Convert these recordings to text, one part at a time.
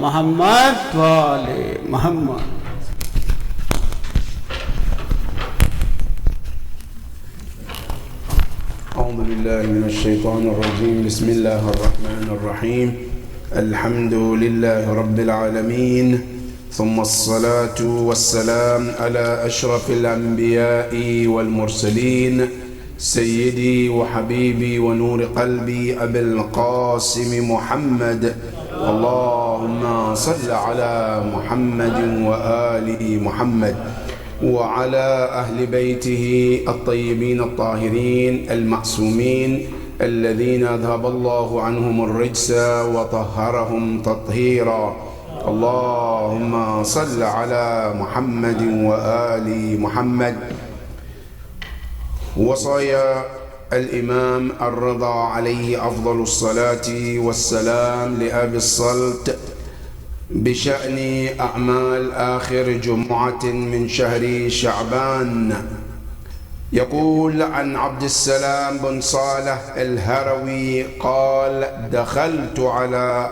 محمد وآل محمد. أعوذ بالله من الشيطان الرجيم. بسم الله الرحمن الرحيم. الحمد لله رب العالمين، ثم الصلاة والسلام على أشرف الأنبياء والمرسلين، سيدي وحبيبي ونور قلبي أبي القاسم محمد. اللهم صل على محمد وآل محمد وعلى أهل بيته الطيبين الطاهرين المعصومين الذين أذهب الله عنهم الرجس وطهرهم تطهيرا. اللهم صل على محمد وآل محمد. وصايا الإمام الرضا عليه أفضل الصلاة والسلام لأبي الصلت بشأن أعمال آخر جمعة من شهر شعبان. يقول عن عبد السلام بن صالح الهروي قال: دخلت على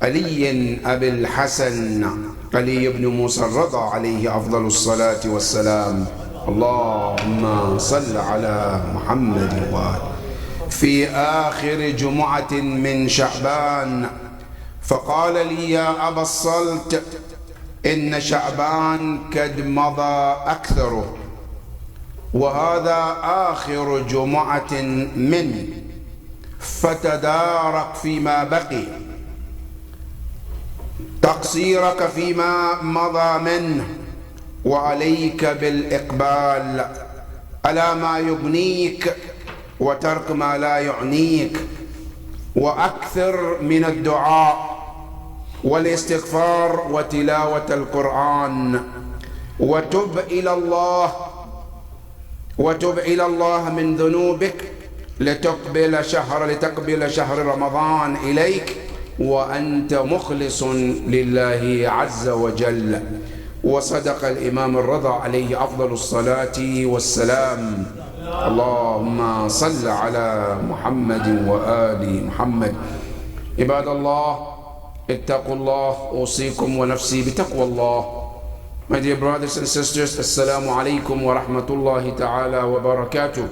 علي أبي الحسن علي بن موسى الرضا عليه أفضل الصلاة والسلام، اللهم صل على محمد وآله، في آخر جمعة من شعبان، فقال لي: يا أبا الصلت، إن شعبان قد مضى أكثره، وهذا آخر جمعة منه، فتدارك فيما بقي، تقصيرك فيما مضى منه، وعليك بالإقبال على ما يغنيك وترك ما لا يعنيك، وأكثر من الدعاء والاستغفار وتلاوة القرآن، وتب إلى الله من ذنوبك لتقبل شهر رمضان إليك وأنت مخلص لله عز وجل. وصدق الإمام الرضا عليه أفضل الصلاة والسلام. اللهم صل على محمد وآل محمد. عباد الله، اتقوا الله، أوصيكم ونفسي بتقوى الله. My dear brothers and sisters, Assalamu alaikum wa rahmatullahi ta'ala wa barakatuh.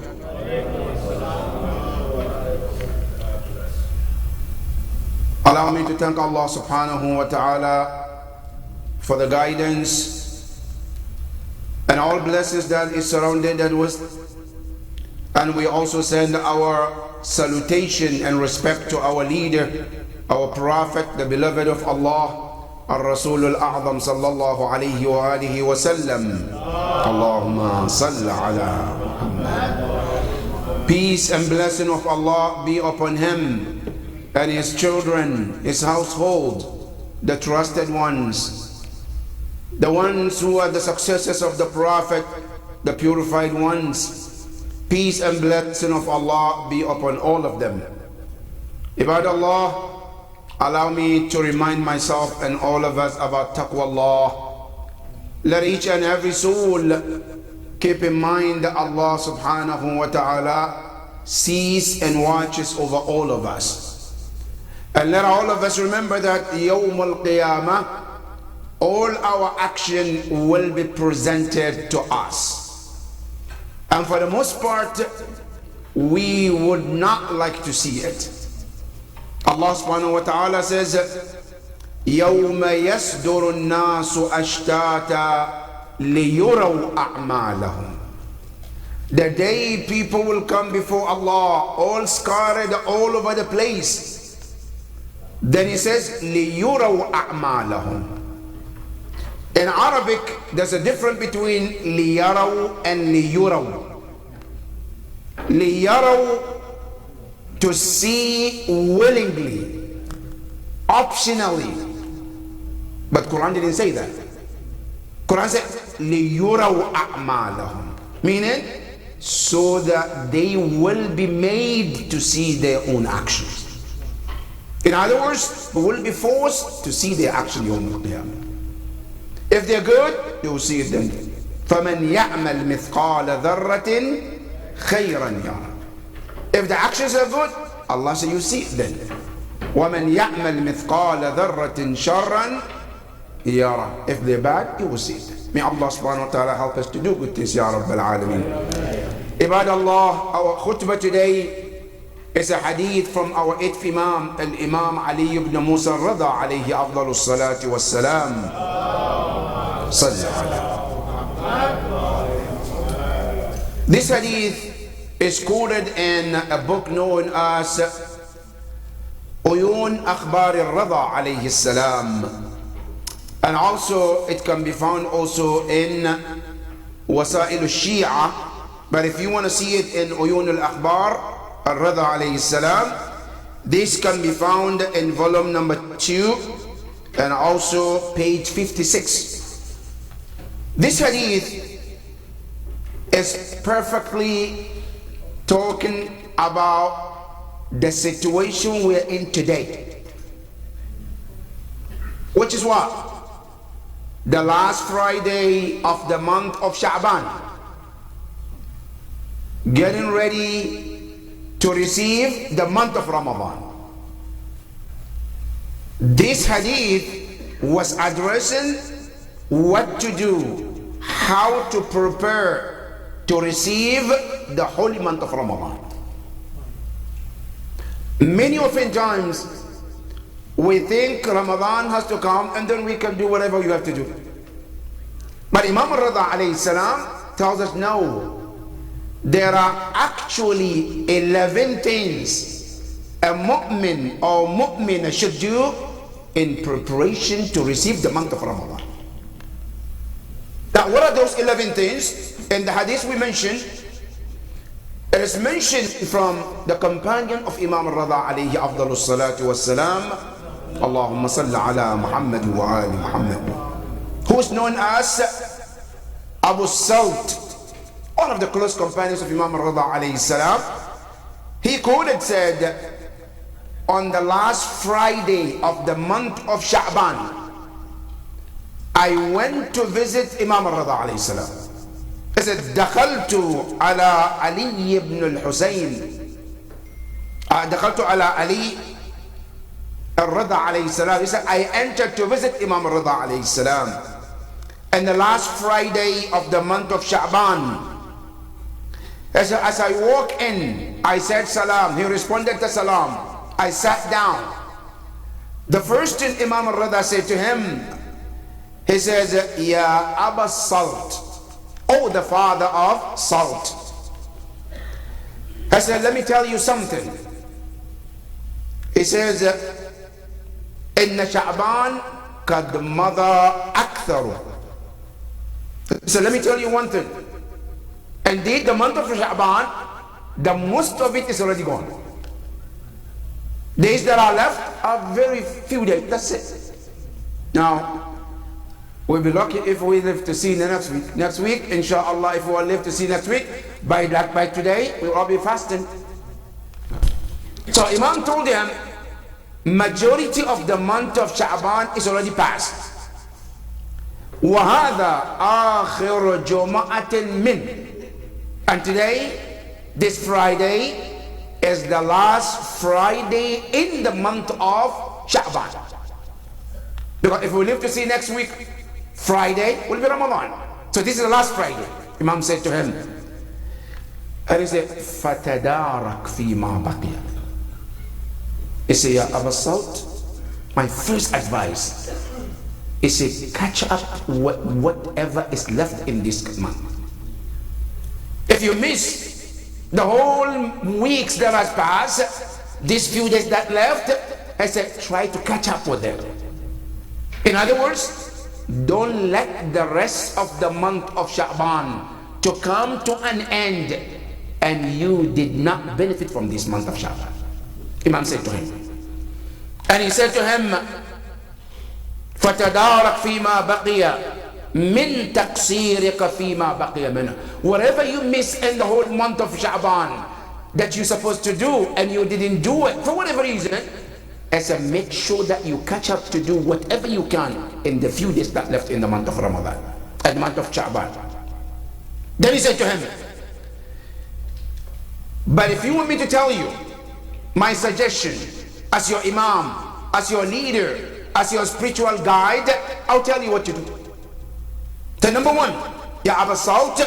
Allow me to thank Allah subhanahu wa ta'ala for the guidance and all blessings that is surrounded with. And we also send our salutation and respect to our leader, our prophet, the beloved of Allah, الرسول الأعظم صلى الله عليه وآله وسلم. اللهم صل على محمد. Peace and blessing of Allah be upon him and his children, his household, the trusted ones, the ones who are the successors of the Prophet, the purified ones. Peace and blessing of Allah be upon all of them. Ibad Allah, allow me to remind myself and all of us about taqwa Allah. Let each and every soul keep in mind that Allah subhanahu wa ta'ala sees and watches over all of us. And let all of us remember that Yawm al-Qiyamah, all our action will be presented to us. And for the most part, we would not like to see it. Allah subhanahu wa ta'ala says, يَوْمَ يَصْدُرُ النَّاسُ أَشْتَاتًا لِيُرَوْا أَعْمَالَهُم. The day people will come before Allah, all scattered all over the place. Then he says, لِيُرَوْا أَعْمَالَهُم. In Arabic, there's a difference between لِيَرَوْا and لِيُرَوْا. لِيَرَوْا, to see willingly, optionally. But Quran didn't say that. Quran said, لِيُرَوْا أَعْمَالَهُم. Meaning, so that they will be made to see their own actions. In other words, we will be forced to see their action yawm al-qiyamah. If they're good, you will see it then. فَمَنْ يَعْمَلْ مِثْقَالَ ذَرَّةٍ خَيْرًا يَرَى. If the actions are good, Allah says you see it then. وَمَنْ يَعْمَلْ مِثْقَالَ ذَرَّةٍ شَرًّا يَرَى. If they're bad, you will see it. May Allah subhanahu wa ta'ala help us to do good things, Ya Rabbal Alameen. Ibadallah, our khutbah today is a hadith from our 8th Imam, Al-Imam Ali ibn Musa al-Rada, alayhi afdalu salatu wassalam. This hadith is quoted in a book known as Uyun Akhbar al-Rada alayhi salam. And also it can be found also in Wasa'il al-Shia. But if you want to see it in Uyun al-Akhbar al-Rada alayhi salam, this can be found in volume number 2 and also page 56. This hadith is perfectly talking about the situation we're in today, which is what? The last Friday of the month of Sha'ban, getting ready to receive the month of Ramadan. This hadith was addressing what to do, how to prepare to receive the holy month of Ramadan. Many oftentimes we think Ramadan has to come and then we can do whatever you have to do. But Imam al-Rada alayhi salam tells us no. There are actually 11 things a mu'min or mu'mina should do in preparation to receive the month of Ramadan. Now, what are those 11 things? In the hadith we mentioned, it is mentioned from the companion of Imam al-Rada alayhi afdalu salatu wassalam, Allahumma salli ala Muhammad wa ali Muhammad, who is known as Abu Salt, one of the close companions of Imam al-Rada alayhi salam. He quoted, said, on the last Friday of the month of Sha'ban, I went to visit Imam al-Rada alayhi salam. He said, دخلت على علي بن الحسين دخلت على علي al-Rada alayhi salam. He said, I entered to visit Imam al-Rada alayhi salam and the last Friday of the month of Sha'ban. As I walk in, I said salam. He responded to salam. I sat down. The first thing Imam al-Rada said to him, he says, Ya Aba Salt, oh the father of salt. I said, let me tell you something. He says, Inna Sha'ban kad mada aktharu. So let me tell you one thing. Indeed, the month of Sha'ban, the most of it is already gone. Days that are left are very few days. That's it. Now, we'll be lucky if we live to see the next week. Next week, inshallah, if we will live to see next week, by today, we'll all be fasting. So Imam told him, majority of the month of Sha'ban is already passed. وَهَذَا آخِرُ جُمَعَةٍ مِّنْ. And today, this Friday, is the last Friday in the month of Sha'ban. Because if we live to see next week, Friday will be Ramadan. So this is the last Friday. Imam said to him, and he said, فَتَدَارَكْ فِي مَا بَقِيَ. He said, Ya Aba Salt, my first advice is to catch up whatever is left in this month. If you miss the whole weeks that has passed, these few days that left, I said, try to catch up with them. In other words, don't let the rest of the month of Sha'ban to come to an end and you did not benefit from this month of Sha'ban. Imam said to him, and he said to him, فَتَدَارَكْ فِي مَا بَقِيَ مِن تَقْصِيرِكَ فِي مَا بَقِيَ مِنْهُ. Whatever you miss in the whole month of Sha'ban that you're supposed to do and you didn't do it for whatever reason, I said, make sure that you catch up to do whatever you can in the few days that left in the month of Ramadan, and the month of Sha'ban. Then he said to him, but if you want me to tell you my suggestion, as your imam, as your leader, as your spiritual guide, I'll tell you what to do. So number one, Ya Aba Salt,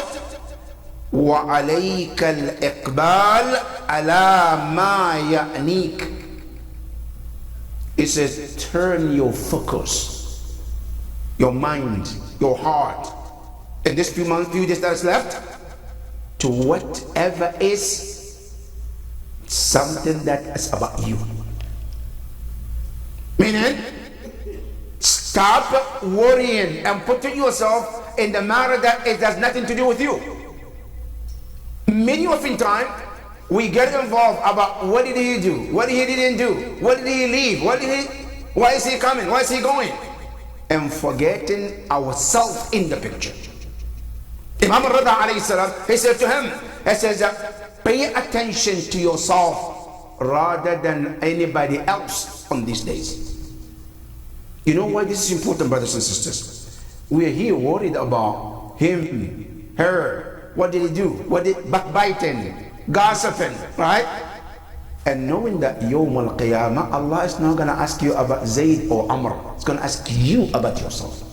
وَعَلَيْكَ الْإِقْبَالِ عَلَى مَا يَأْنِيكَ. It says, turn your focus, your mind, your heart, in this few days that's left, to whatever is something that is about you. Meaning, stop worrying and putting yourself in the matter that it has nothing to do with you. Many often time, we get involved about what did he do, what he didn't do, what did he leave, why is he coming, why is he going, and forgetting ourselves in the picture. Imam al-Rida alayhi salam, he said to him, he says, pay attention to yourself rather than anybody else on these days. You know why this is important, brothers and sisters? We are here worried about him, her, what did he do, what did backbiting, gossiping, right? And knowing that Yawm al-Qiyamah, Allah is not going to ask you about Zayd or Amr. It's going to ask you about yourself.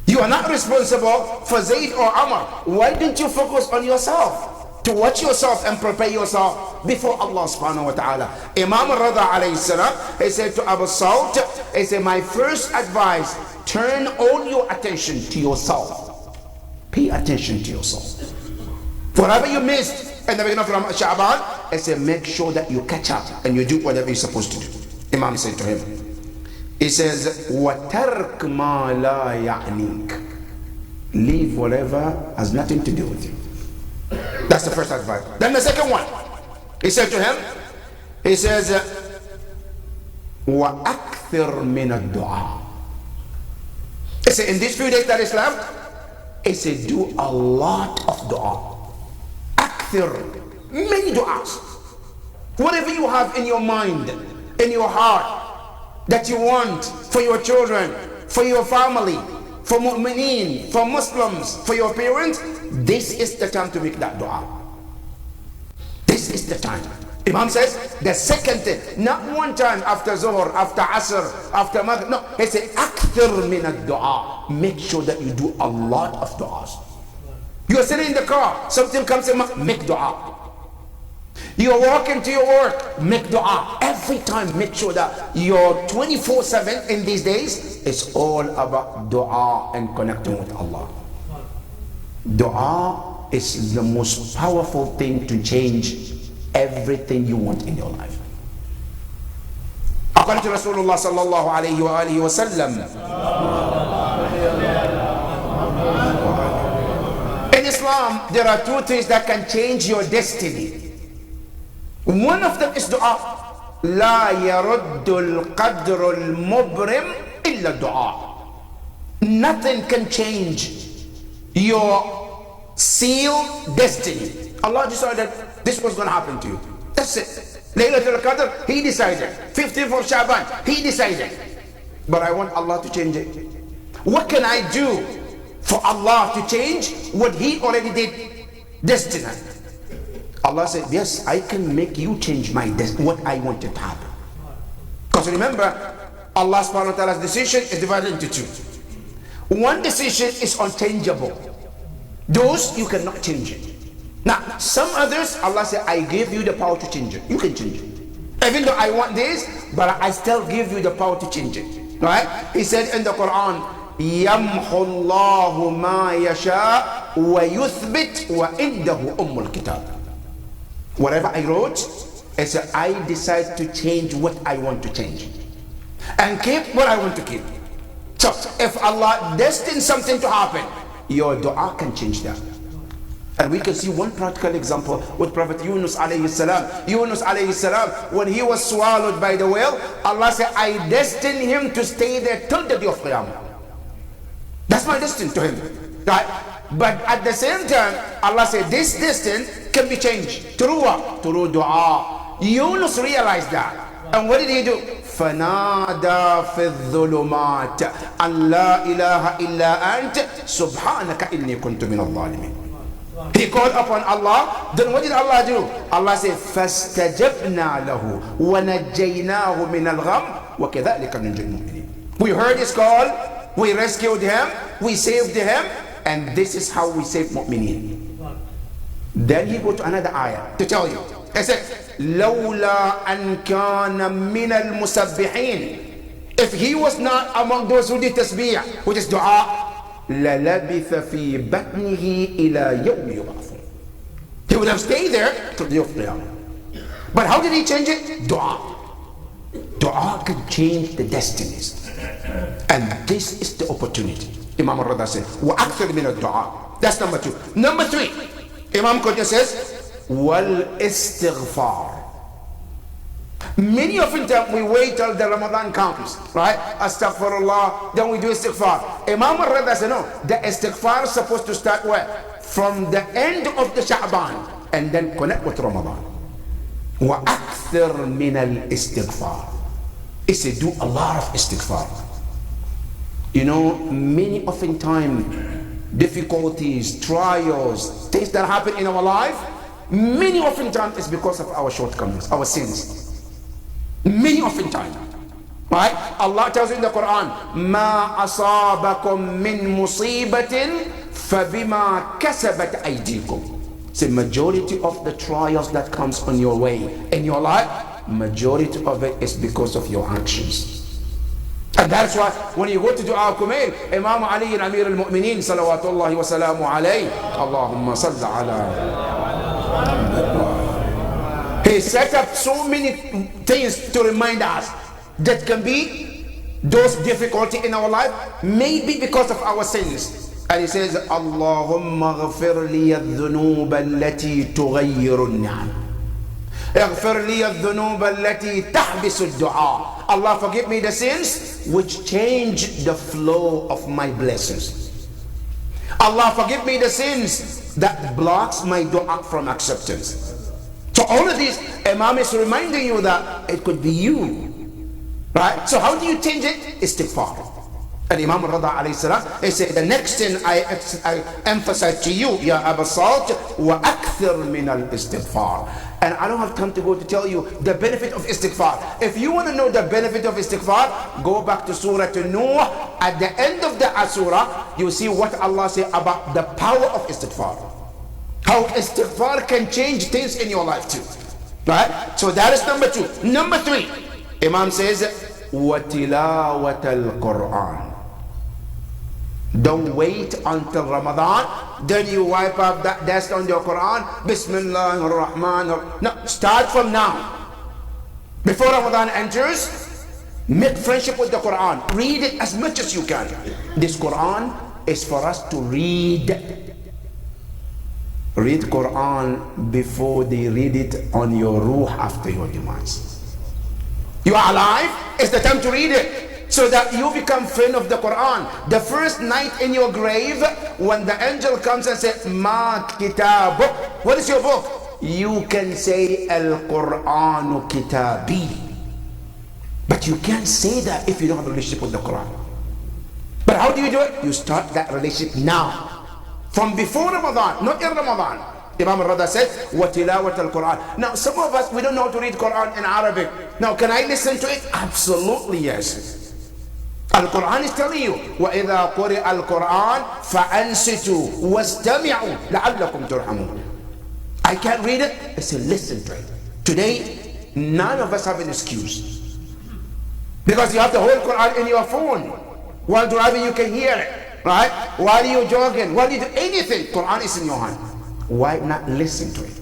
You are not responsible for Zayd or Amr. Why don't you focus on yourself? To watch yourself and prepare yourself before Allah subhanahu wa ta'ala. Imam al-Rida alayhi salam, he said to Abu Salt, he said, my first advice, turn all your attention to yourself. Pay attention to yourself. Whatever you missed in the beginning of Sha'ban, he said, make sure that you catch up and you do whatever you're supposed to do. Imam said to him, he says, وَتَرْكْ مَا لَا يَعْنِيكَ. Leave whatever has nothing to do with you. That's the first advice. Then the second one, he said to him, he says, وَأَكْثِرْ مِنَ الدُّعَاءِ. He said, in these few days that is left, he said, do a lot of dua. Akthir, many du'as. Whatever you have in your mind, in your heart, that you want for your children, for your family, for mu'mineen, for Muslims, for your parents, this is the time to make that dua. This is the time. Imam says, the second thing, not one time after Zuhr, after Asr, after Maghrib, no, he said, akthir min ad-dua. Make sure that you do a lot of du'as. You are sitting in the car, something comes in, make dua. You are walking to your work, make dua. Every time, make sure that your 24/7 in these days is all about dua and connecting with Allah. Dua is the most powerful thing to change everything you want in your life. According to Rasulullah sallallahu alayhi wa alihi wa sallam, in Islam, there are two things that can change your destiny. One of them is dua. لا يرد القدر المبرم إلا دعاء. Nothing can change your sealed destiny. Allah decided this was going to happen to you. That's it. Laylatul Qadr, He decided. 15th of Sha'ban, He decided. But I want Allah to change it. What can I do for Allah to change what He already did? Destiny. Allah said, yes, I can make you change my destiny, what I want to happen. Because remember, Allah subhanahu wa ta'ala's decision is divided into two. One decision is unchangeable. Those you cannot change it. Now, some others, Allah said, I give you the power to change it. You can change it. Even though I want this, but I still give you the power to change it. Right? He said in the Quran, يَمْحُ اللَّهُ مَا يَشَاءُ وَيُثْبِتْ وَإِنْدَهُ أُمُّ الْكِتَابِ. Whatever I wrote, I said, I decide to change what I want to change and keep what I want to keep. So if Allah destines something to happen, your dua can change that. And we can see one practical example with Prophet Yunus alayhi salam. Yunus alayhi salam, when he was swallowed by the whale, Allah said, I destined him to stay there till the day of Qiyamah. That's my destiny to him. Right? But at the same time, Allah said, this destiny can be changed. Through what? Through dua. Yunus realized that. And what did he do? فَنَادَى فِي الظُّلُمَاتِ أَنْ لَا إِلَهَ إِلَّا أَنْتَ سُبْحَانَكَ إِنِّي كُنْتُ مِنَ الظَّالِمِينَ. He called upon Allah. Then what did Allah do? Allah said, فَاسْتَجَبْنَا لَهُ وَنَجَّيْنَاهُ مِنَ الْغَمِّ وَكَذَلِكَ نُنْجِي الْمُؤْمِنِينَ. We heard his call, we rescued him, we saved him, and this is how we save mu'mineen. Then he go to another ayah to tell you. He said, لَوْلَا أَنْ كَانَ مِنَ الْمُسَبِّحِينَ. If he was not among those who did tasbih, which is dua, لَلَبِثَ فِي بَطْنِهِ إِلَى يَوْمِ يُبْعَثُونَ. He would have stayed there till the day of Qiyamah. But how did he change it? Dua. Dua can change the destinies. And this is the opportunity. Imam al-Rada said, وَأَكْثَرْ مِنَ الدُّعَاء. That's number 2. Number 3, Imam Qutb says, وَالْإِسْتِغْفَارِ. Many of the time we wait till the Ramadan comes, right? Astaghfirullah, then we do istighfar. Imam al-Rada said, no, the istighfar is supposed to start where? From the end of the Sha'ban and then connect with Ramadan. وَأَكْثِرْ مِنَ الْإِسْتِغْفَارِ. He said, do a lot of istighfar. You know, many often time, difficulties, trials, things that happen in our life, many often time is because of our shortcomings, our sins. Many often time, right? Allah tells you in the Quran, ما أصابكم من مصيبة فبما كسبت أيديكم. It's a majority of the trials that comes on your way in your life, majority of it is because of your actions. And that's why when you go to Dua Kumail, Imam Ali Amir al-Mu'mineen salawatullahi wa salamu alayhi, Allahumma salli ala. He set up so many things to remind us that can be those difficulty in our life, maybe because of our sins. And he says, Allahumma ghafir li al-dhunub allati tughayyiru an-ni'am. اغفر لي الذنوب التي تحبس الدعاء. Allah forgive me the sins which change the flow of my blessings. Allah forgive me the sins that blocks my dua from acceptance. So all of these, Imam is reminding you that it could be you, right? So how do you change it? Istighfar. And Imam Rada alayhi salam, he said, the next thing I emphasize to you, Ya Aba Salt, wa akthir min al-istighfar. And I don't have time to go to tell you the benefit of istighfar. If you want to know the benefit of istighfar, go back to Surah An-Nuh. At the end of the surah, you see what Allah says about the power of istighfar. How istighfar can change things in your life too. Right? So that is number 2. Number 3, Imam says, وَتِلَاوَةَ الْقُرْآنِ. Don't wait until Ramadan, then you wipe up that dust on your Quran. Bismillah ar-Rahman ar-Rahim. No, start from now. Before Ramadan enters, make friendship with the Quran. Read it as much as you can. This Quran is for us to read. Read Quran before they read it on your ruh after your demise. You are alive, it's the time to read it. So that you become friend of the Quran. The first night in your grave, when the angel comes and says, Ma kitab, what is your book? You can say, Al-Quranu kitabi. But you can't say that if you don't have a relationship with the Quran. But how do you do it? You start that relationship now. From before Ramadan, not in Ramadan. Imam al-Rada said, وَتِلَاوَةَ الْقُرْآنِ. Now some of us, we don't know how to read Quran in Arabic. Now can I listen to it? Absolutely yes. Al-Quran is telling you, وَإِذَا قُرِئَ الْقُرْآنِ فَأَنْسِتُوا وَاسْتَمِعُوا لَعَلَّكُمْ تُرْحَمُونَ. I can't read it. I say listen to it. Today, none of us have an excuse. Because you have the whole Quran in your phone. While driving you can hear it. Right? While you're jogging, while you do anything, Quran is in your hand. Why not listen to it?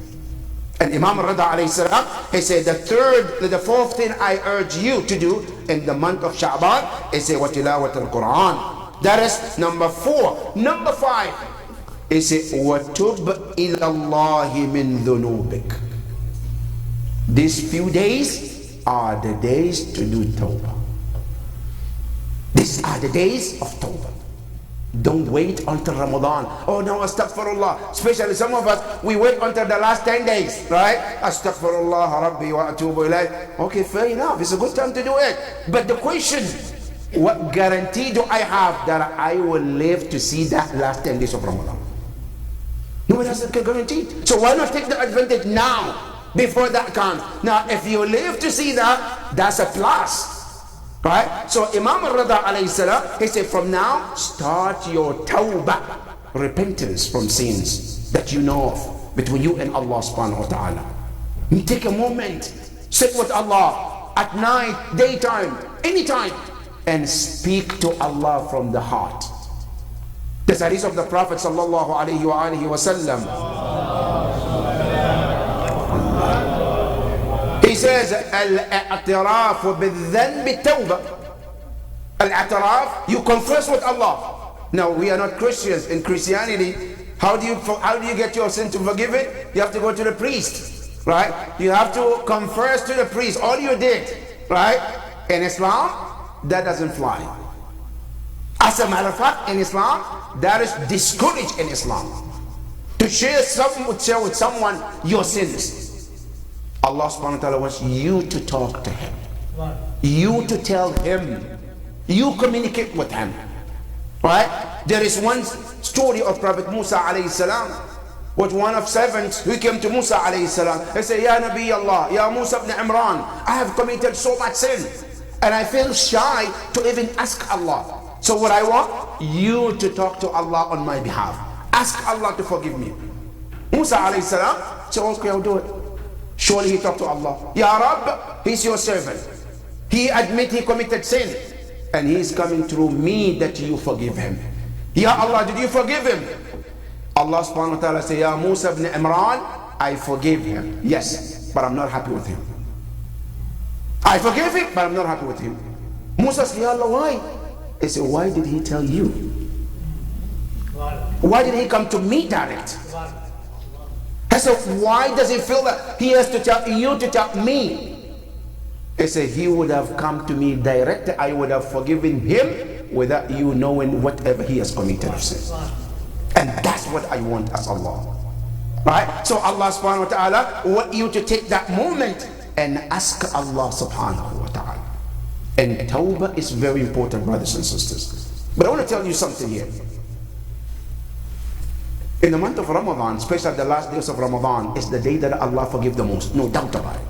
And Imam Rada alayhi salam, he said the fourth thing I urge you to do in the month of Sha'ban is say وَتِلَاوَةَ الْقُرْآنِ. That is number 4. Number 5 is وَتُبْ إِلَى اللَّهِ مِنْ ذُنُوبِكَ. These few days are the days to do tawbah. These are the days of tawbah. Don't wait until Ramadan. Oh no, astaghfirullah. Especially some of us, we wait until the last 10 days, right? Astaghfirullah rabbi wa atubu ilayh. Okay, fair enough. It's a good time to do it. But the question, what guarantee do I have that I will live to see that last 10 days of Ramadan? Nobody has a guarantee. So why not take the advantage now, before that comes? Now, if you live to see that, that's a plus. Right? So Imam al-Rida alayhi salam, he said, from now, start your tawbah, repentance from sins that you know of, between you and Allah subhanahu wa ta'ala. You take a moment, sit with Allah, at night, daytime, anytime, and speak to Allah from the heart. The hadith of the Prophet sallallahu alayhi wa sallam. He says, al-i'tiraf bil-dhanb tawbah. Al-i'tiraf, you confess with Allah. Now, we are not Christians. In Christianity, how do you get your sin to forgive it? You have to go to the priest, right? You have to confess to the priest all you did, right? In Islam, that doesn't fly. As a matter of fact, in Islam, that is discouraged in Islam. To share with someone your sins. Allah subhanahu wa ta'ala wants you to talk to him. You to tell him. You communicate with him. Right? There is one story of Prophet Musa alayhi salam, with one of servants who came to Musa alayhi salam. He said, Ya Nabi Allah, Ya Musa ibn Imran, I have committed so much sin, and I feel shy to even ask Allah. So what I want, you to talk to Allah on my behalf. Ask Allah to forgive me. Musa alayhi salam said, okay, I'll do it. Surely he talked to Allah. Ya Rabb, he's your servant. He admit he committed sin, and he is coming through me that you forgive him. Ya Allah, did you forgive him? Allah subhanahu wa ta'ala say, Ya Musa ibn Imran, I forgave him. Yes, but I'm not happy with him. I forgave him, but I'm not happy with him. Musa said, Ya Allah, why? He said, why did he tell you? Why did he come to me direct? I said, why does he feel that he has to tell you to tell me? He said, he would have come to me direct. I would have forgiven him without you knowing whatever he has committed of sin. And that's what I want as Allah. Right? So Allah subhanahu wa ta'ala want you to take that moment and ask Allah subhanahu wa ta'ala. And tawbah is very important, brothers and sisters. But I want to tell you something here. In the month of Ramadan, especially the last days of Ramadan, is the day that Allah forgives the most. No doubt about it.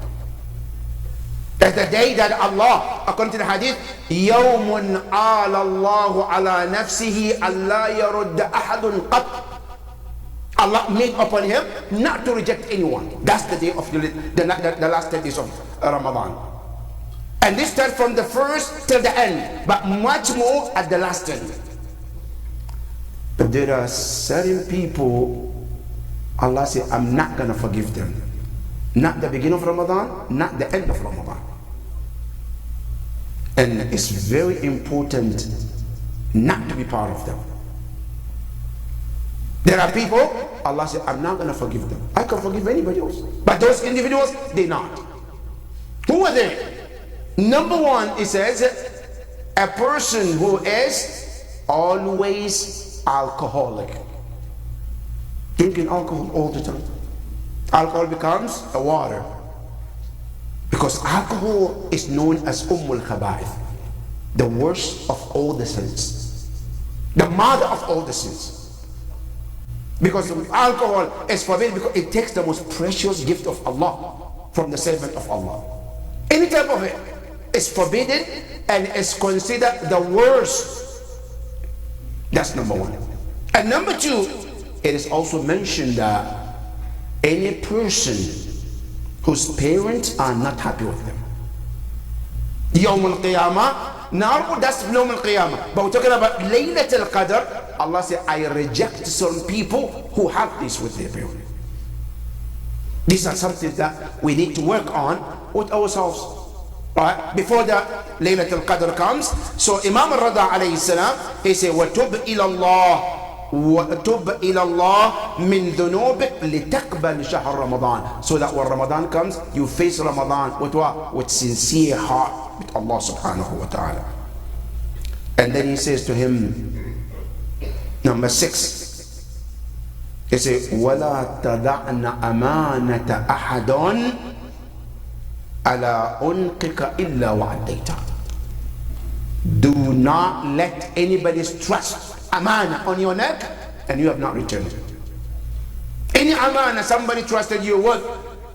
That's the day that Allah, according to the hadith, يَوْمٌ آلَ اللَّهُ عَلَى نَفْسِهِ أَلَّا يَرُدَّ أَحَدٌ قَطْ. Allah made upon him not to reject anyone. That's the day of the last 10 days of Ramadan. And this starts from the first till the end, but much more at the last 10. But there are certain people, Allah said, I'm not going to forgive them. Not the beginning of Ramadan, not the end of Ramadan. And it's very important not to be part of them. There are people, Allah said, I'm not going to forgive them. I can forgive anybody else. But those individuals, they're not. Who are they? Number one, it says, a person who is always alcoholic. Drinking alcohol all the time. Alcohol becomes a water. Because alcohol is known as Khaba'ith, the worst of all the sins. The mother of all the sins. Because alcohol is forbidden because it takes the most precious gift of Allah from the servant of Allah. Any type of it is forbidden and is considered the worst. That's number one. And number two, it is also mentioned that any person whose parents are not happy with them, Yawm al-Qiyamah, now that's Yawm al-Qiyamah, but we're talking about Laylat al-Qadr. Allah said, I reject some people who have this with their parents. These are something that we need to work on with ourselves, right? Before the Laylat al-Qadr comes. So Imam al-Rida alayhi salam, he said, وَتُبْ إِلَى اللَّهِ وَتُبْ إِلَى اللَّهِ مِنْ ذُنُوبِكَ لِتَقْبَلْ شَهْرَ رَمَضَانَ. So that when Ramadan comes, you face Ramadan with what? With sincere heart with Allah subhanahu wa ta'ala. And then he says to him, number 6, he says, وَلَا تَدَعْنَ أَمَانَةَ أَحَدٌ عَلَىٰ أُنْقِكَ إِلَّا وَعَدَّيْتَ. Do not let anybody's trust amana on your neck and you have not returned it. Any amana somebody trusted you with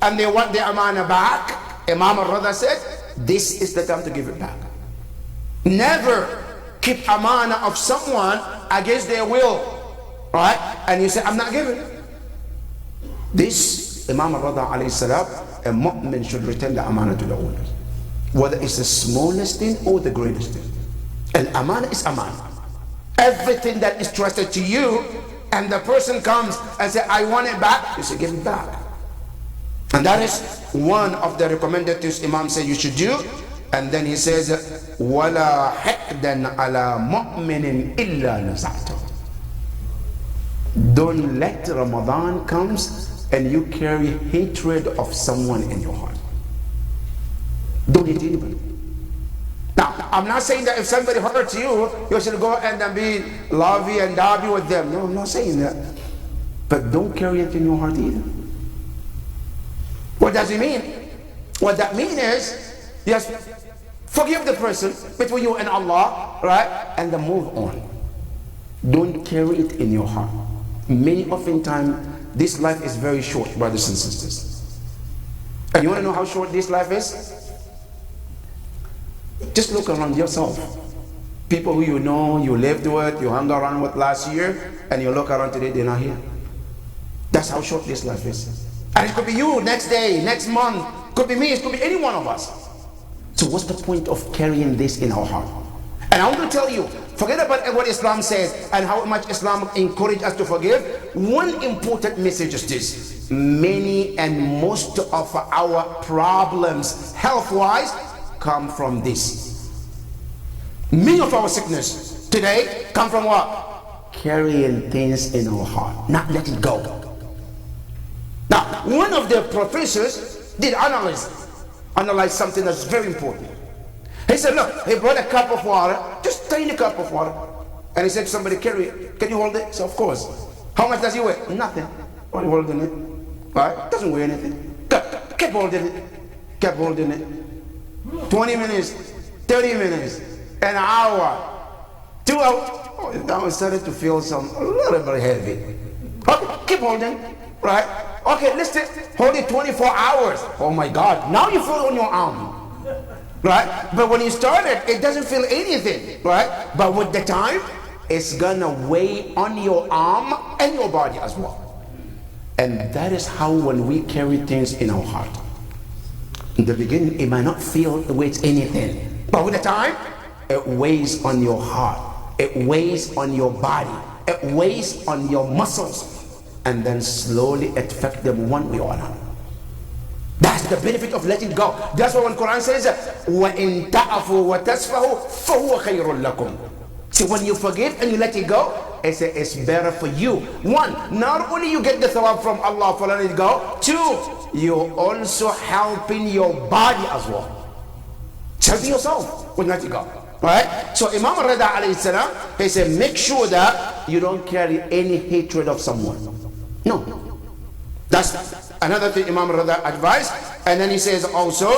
and they want the amana back, Imam al-Rida said, this is the time to give it back. Never keep amana of someone against their will, right? And you say, I'm not giving. This, Imam al-Rida alayhi salam, a mu'min should return the amana to the owners, whether it's the smallest thing or the greatest thing. And amana is amana. Everything that is trusted to you, and the person comes and says, I want it back, you say, give it back. And that is one of the recommended things Imam said you should do. And then he says, وَلَا حِقْدًا عَلَى مُؤْمِنٍ إِلَّا نَزَعْتَهُ. Don't let Ramadan comes and you carry hatred of someone in your heart. Don't hate anybody. Now, I'm not saying that if somebody hurts you, you should go and then be lovey and dovey with them. No, I'm not saying that. But don't carry it in your heart either. What does it mean? What that means is, yes, forgive the person between you and Allah, right? And then move on. Don't carry it in your heart. Many oftentimes, this life is very short, brothers and sisters. And you want to know how short this life is? Just look around yourself. People who you know, you lived with, you hung around with last year, and you look around today, they're not here. That's how short this life is. And it could be you next day, next month, could be me, it could be any one of us. So what's the point of carrying this in our heart? And I want to tell you, forget about what Islam says and how much Islam encourages us to forgive. One important message is this: many and most of our problems, health-wise, come from this. Many of our sickness today come from what? Carrying things in our heart, not let it go. Now, one of the professors did analyze something that's very important. He said, look, he brought a cup of water, just tiny cup of water, and he said to somebody, carry it. Can you hold it? So of course. How much does he weigh? Nothing. Only holding it. Right? Doesn't weigh anything. Kept holding it. Kept holding it. 20 minutes, 30 minutes, an hour, 2 hours. Oh, now it started to feel a little bit heavy. Okay, keep holding, right? Okay, listen, hold it 24 hours. Oh my God, now you feel it on your arm, right? But when you started, it doesn't feel anything, right? But with the time, it's gonna weigh on your arm and your body as well. And that is how when we carry things in our heart. In the beginning, it might not feel the way it's anything, but with the time, it weighs on your heart, it weighs on your body, it weighs on your muscles, and then slowly affect them one way or another. That's the benefit of letting go. That's why when Quran says, وَإِن تَعْفُوا وَتَسْفَهُوا فَهُوَ خَيْرٌ لَكُمْ. See, when you forgive and you let it go, it's better for you. One, not only you get the thawab from Allah for letting it go, two, you're also helping your body as well. It's helping yourself with letting go. Right? So Imam al-Rida alayhi salam, he said, make sure that you don't carry any hatred of someone. No. That's another thing Imam al-Rida advised. And then he says also,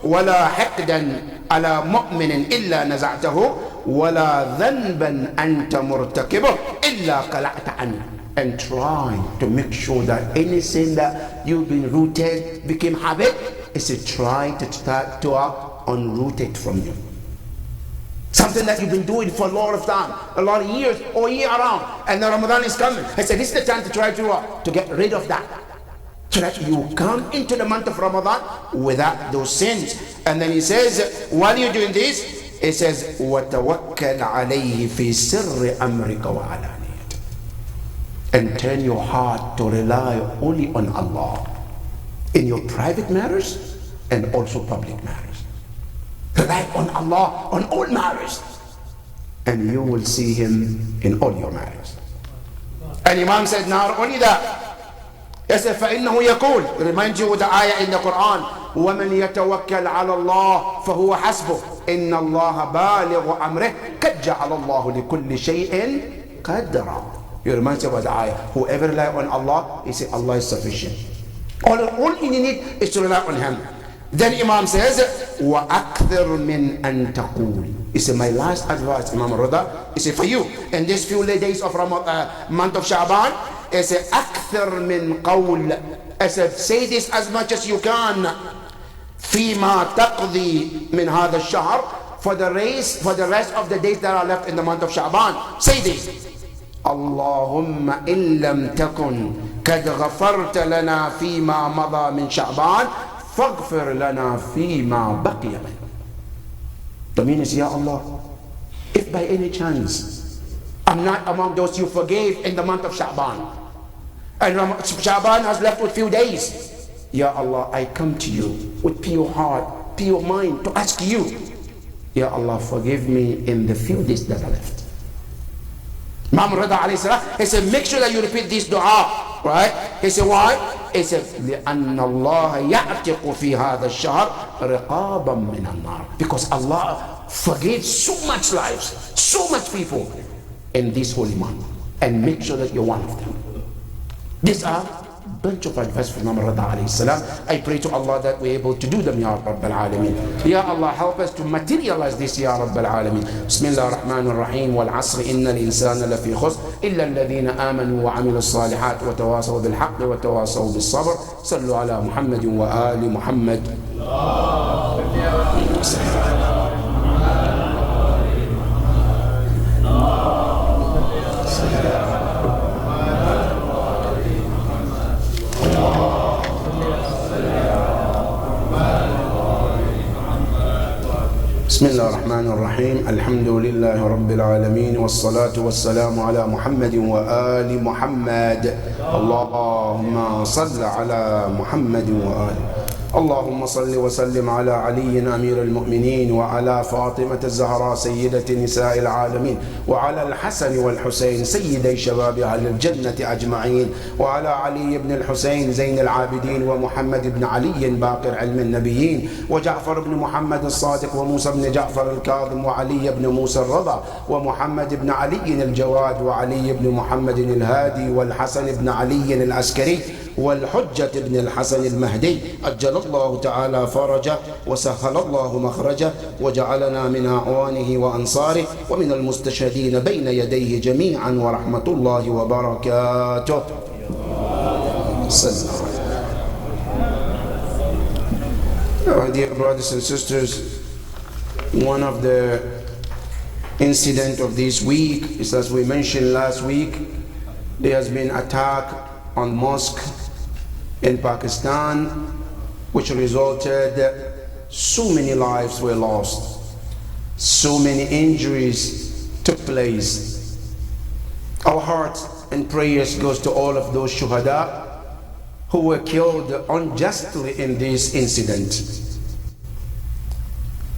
وَلَا حِقْدًا عَلَى مُؤْمِنٍ إِلَّا نَزَعْتَهُ وَلَا ذَنْبًا أَنْتَ مُرْتَكِبُهُ إِلَّا قَلَعْتَ عَنْهُ. And try to make sure that any sin that you've been rooted became habit, is to try to start to unroot it from you. Something that you've been doing for a lot of time, a lot of years, or year around, and then Ramadan is coming. I said, this is the time to try to get rid of that, so that you come into the month of Ramadan without those sins. And then he says, while you're doing this, he says, وَتَوَكَّلْ عَلَيْهِ فِي سِرِّ أَمْرِكَ وَعَلَانِيَتِهِ. And turn your heart to rely only on Allah in your private matters and also public matters. Rely on Allah on all matters, and you will see Him in all your matters. And Imam said, not only that, he said, فَإِنَّهُ يَقُولُ, remind you with the ayah in the Quran, وَمَنْ يَتَوَكَّلْ عَلَى اللَّهِ فَهُوَ حَسْبُهُ إِنَّ اللَّهَ بَالِغُ أَمْرِهِ قَدْ جَعَلَ اللَّهُ لِكُلِّ شَيْءٍ قَدْرًا. He reminds you about the ayah, whoever rely on Allah, he said Allah is sufficient. All you need is to rely on Him. Then Imam says, وَأَكْثِرْ مِنْ أَن تَقُولِ. He said, my last advice, Imam al-Rida, he said, for you, in these few days of month of Sha'ban, he said, أَكْثِرْ أكثر من قول. I said, say this as much as you can. فيما تقضي من هذا الشهر, for the rest of the days that are left in the month of Sha'ban. Say this. اللهم إن لم تكن قد غفرت لنا فيما مضى من شعبان فاغفر لنا فيما بقي منه. The meaning is, Ya Allah, if by any chance I'm not among those you forgave in the month of Sha'ban, and Sha'ban has left with few days, Ya Allah, I come to you with pure heart, pure mind to ask you, Ya Allah, forgive me in the few days that are left. Imam Rida alayhi salam, he said, make sure that you repeat this dua, right? He said, why? He said, لأن الله يعتق في هذا الشهر رقابا من النار. Because Allah forgives so much lives, so much people in this holy month, and make sure that you're one of them. These are bunch of advice from Imam Rida alayhi salam. I pray to Allah that we're able to do them, Ya Rabbil Alameen. Ya Allah, help us to materialize this, Ya Rabbil Alameen. Bismillah ar-Rahman ar-Rahim. Wal asr inna al-insana lafi khusr illa alladhina amanu wa amilu as-salihat wa tawasaw bil haqq wa tawasaw bis sabr. Sallu ala Muhammadin wa ali Muhammad. بسم الله الرحمن الرحيم. الحمد لله رب العالمين والصلاة والسلام على محمد وآل محمد. اللهم صل على محمد وآله. اللهم صل وسلم على علي أمير المؤمنين وعلى فاطمة الزهراء سيدة نساء العالمين وعلى الحسن والحسين سيدي شباب أهل الجنة أجمعين وعلى علي بن الحسين زين العابدين ومحمد بن علي باقر علم النبيين وجعفر بن محمد الصادق وموسى بن جعفر الكاظم وعلي بن موسى الرضا ومحمد بن علي الجواد وعلي بن محمد الهادي والحسن بن علي العسكري والحجة بن الحسن المهدي أجل الله تعالى فرجه وسهل الله مخرجه وجعلنا من أعوانه وأنصاره ومن المستشهدين بين يديه جميعا ورحمة الله وبركاته. Dear brothers and sisters, one of the incidents of this week is, as we mentioned last week, there has been attack on mosque in Pakistan, which resulted so many lives were lost, so many injuries took place. Our heart and prayers goes to all of those shuhada who were killed unjustly in this incident.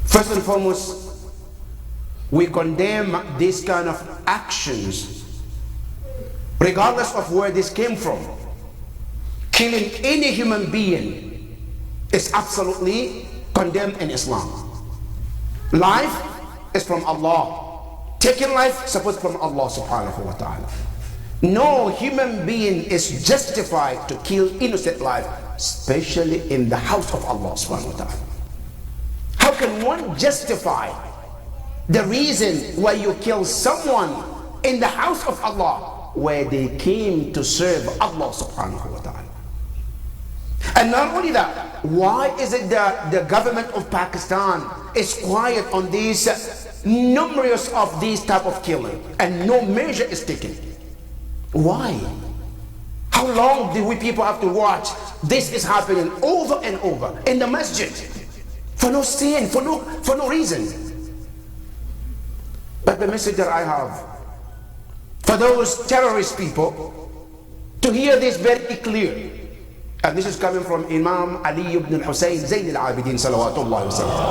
First and foremost, we condemn these kind of actions regardless of where this came from. Killing any human being is absolutely condemned in Islam. Life is from Allah. Taking life is supposed from Allah subhanahu wa ta'ala. No human being is justified to kill innocent life, especially in the house of Allah subhanahu wa ta'ala. How can one justify the reason why you kill someone in the house of Allah where they came to serve Allah subhanahu wa ta'ala? And not only that, why is it that the government of Pakistan is quiet on these numerous of these type of killing and no measure is taken? Why? How long do we people have to watch this is happening over and over in the masjid for no sin, for no reason? But the message that I have for those terrorist people to hear this very clear, and this is coming from Imam Ali ibn al-Husayn Zayn al-Abidin salawatullah wa sallam.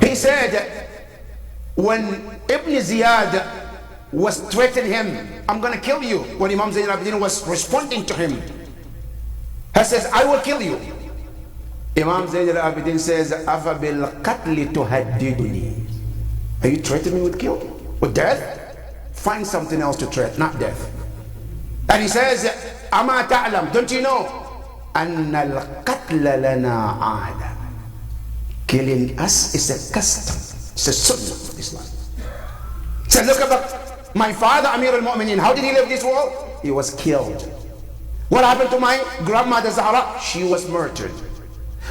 He said when Ibn Ziyad was threatening him, I'm going to kill you, when Imam Zayn al-Abidin was responding to him, he says, I will kill you. Imam Zayn al-Abidin says, Afa bil qatli tuhaddiduni. Are you threatening me with kill? With death? Find something else to threat, not death. And he says, Ama ta'lam, don't you know? Anna al-qatla lana aada. Killing us is a custom, it's a sunnah of Islam. So My father, Amir al-Mu'mineen, how did he leave this world? He was killed. What happened to my grandmother Zahra? She was murdered.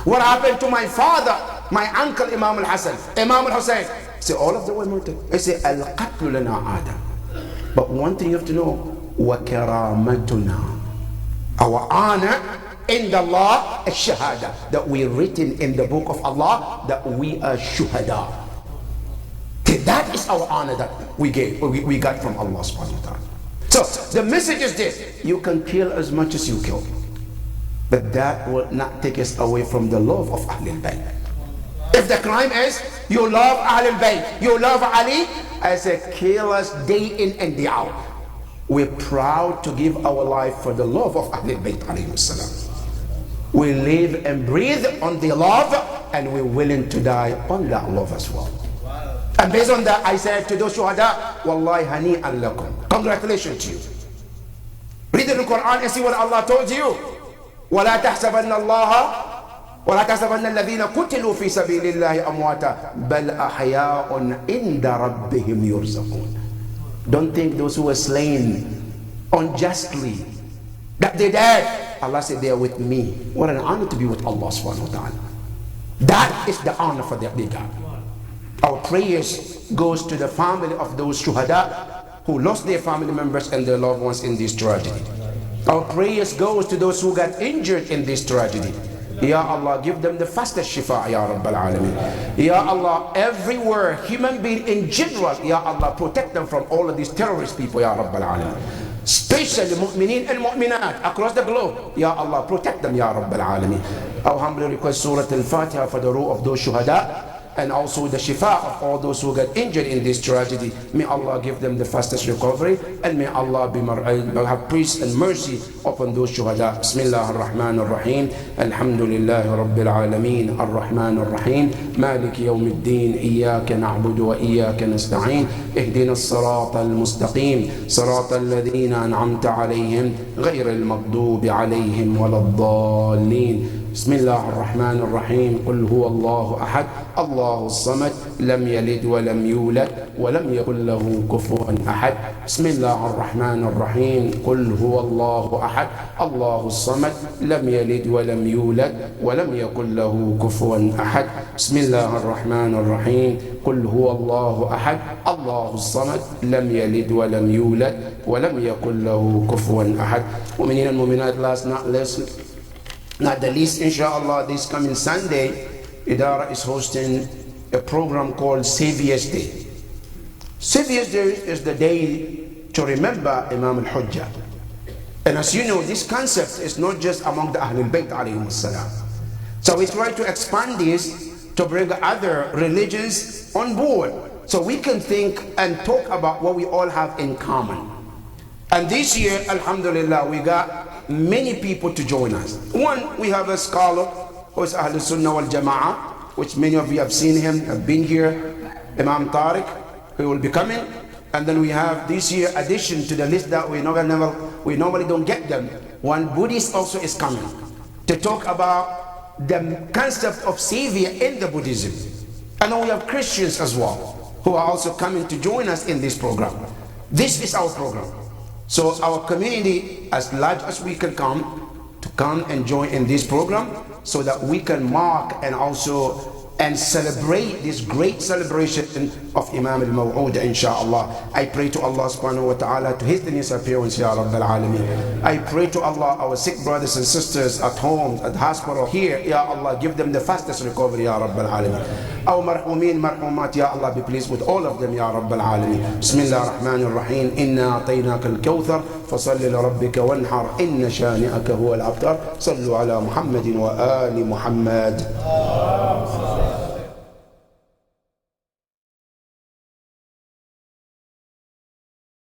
What happened to my father, my uncle Imam al-Hassan, Imam al-Hussein? Say all of them were murdered. I say al-qatlu lana ada. But one thing you have to know, wa karamatuna. Our honor in Allah is shahada, that we're written in the book of Allah that we are shuhada. That is our honor that we got from Allah subhanahu wa ta'ala. So the message is this: you can kill as much as you kill, but that will not take us away from the love of Ahlul Bayt. If the crime is you love Ahlul Bayt, you love Ali, I say kill us day in and day out. We're proud to give our life for the love of Ahlul Bayt alayhi salam. We live and breathe on the love, and we're willing to die on that love as well. And based on that, I said to those shuhada, Wallahi hani'an lakum. Congratulations to you. Read the Quran and see what Allah told you. وَلَا تَحْسَبَنَّ اللَّهَ وَلَا تَحْسَبَنَّ الَّذِينَ قُتِلُوا فِي سَبِيلِ اللَّهِ أَمْوَاتًا بَلْ أَحْيَاءٌ عِنْدَ رَبِّهِمْ يُرْزَقُونَ. Don't think those who were slain unjustly, that they died. Allah said they are with me. What an honor to be with Allah subhanahu wa ta'ala. That is the honor for that they got. Our prayers goes to the family of those shuhada who lost their family members and their loved ones in this tragedy. Our prayers goes to those who got injured in this tragedy. Ya Allah, give them the fastest shifa, Ya Rabbal Alameen. Ya Allah, everywhere, human being in general, Ya Allah, protect them from all of these terrorist people, Ya Rabbal Alameen. Especially mu'mineen and mu'minat across the globe. Ya Allah, protect them, Ya Rabbal Alameen. I humbly request Surah Al-Fatiha for the ruh of those shuhada, and also the shifa of all those who got injured in this tragedy. May Allah give them the fastest recovery, and may Allah have peace and mercy upon those shuhada. Bismillah ar-Rahman ar-Rahim. Alhamdulillahi Rabbil Alameen. Ar-Rahman ar-Rahim. Maliki yawmiddin. Iyaka na'budu wa iyaka nasta'in. Ihdina as-sirata al-mustaqim. Sirata alladhina an'amta alayhim. Ghayra al-maghdubi alayhim wala ad-dallin. بسم الله الرحمن الرحيم. قل هو الله أحد الله الصمد لم يلد ولم يولد ولم يكن له كفوا أحد. بسم الله الرحمن الرحيم. قل هو الله أحد الله الصمد لم يلد ولم يولد ولم يكن له كفوا أحد. بسم الله الرحمن الرحيم. قل هو الله أحد الله الصمد لم يلد ولم يولد ولم يكن له كفوا أحد. مؤمنين المؤمنات, not the least, inshallah, this coming Sunday, Idara is hosting a program called Savior's Day. Savior's Day is the day to remember Imam al-Hujjah. And as you know, this concept is not just among the Ahlul Bayt alayhim salam. So we try to expand this to bring other religions on board, so we can think and talk about what we all have in common. And this year, alhamdulillah, we got many people to join us. One, we have a scholar who is Ahlul Sunnah wal Jama'ah, which many of you have seen him, have been here, Imam Tariq, who will be coming. And then we have this year addition to the list that we normally don't get them. One Buddhist also is coming to talk about the concept of savior in the Buddhism. And then we have Christians as well who are also coming to join us in this program. This is our program. So our community, as large as we can come, to come and join in this program, so that we can mark and also celebrate this great celebration of Imam al-Maw'ud, inshallah. I pray to Allah subhanahu wa ta'ala to hasten his appearance, Ya Rabbal Alameen. I pray to Allah, our sick brothers and sisters at home, at hospital, here, Ya Allah, give them the fastest recovery, Ya Rabbal Alameen. Our marhumin, marhumat, Ya Allah, be pleased with all of them, Ya Rabbal Alameen. Bismillah ar-Rahman ar-Rahim. Inna ataynaka al-kawthar fasalli li rabbika wanhar inna shani'aka huwa al-abtar. Sallu ala Muhammadin wa ali Muhammad.